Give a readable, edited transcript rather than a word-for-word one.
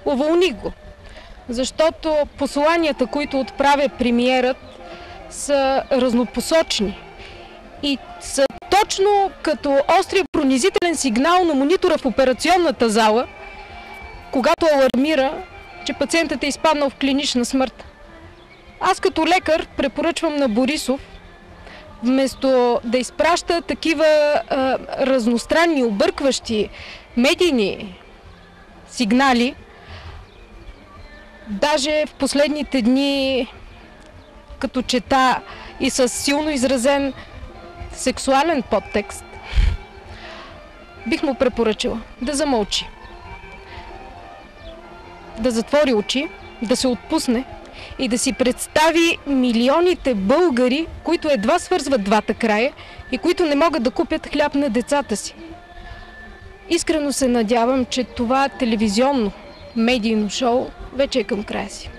уволних го. Защото посланията, които отправя премиерът, са разнопосочни и са точно като острия пронизителен сигнал на монитора в операционната зала, когато алармира, че пациентът е изпаднал в клинична смърт. Аз като лекар препоръчвам на Борисов, вместо да изпраща такива разностранни, объркващи медийни сигнали, даже в последните дни, като чета и с силно изразен сексуален подтекст, бих му препоръчала да замълчи, да затвори очи, да се отпусне и да си представи милионите българи, които едва свързват двата края и които не могат да купят хляб на децата си. Искрено се надявам, че това телевизионно медийно шоу вече е към края си.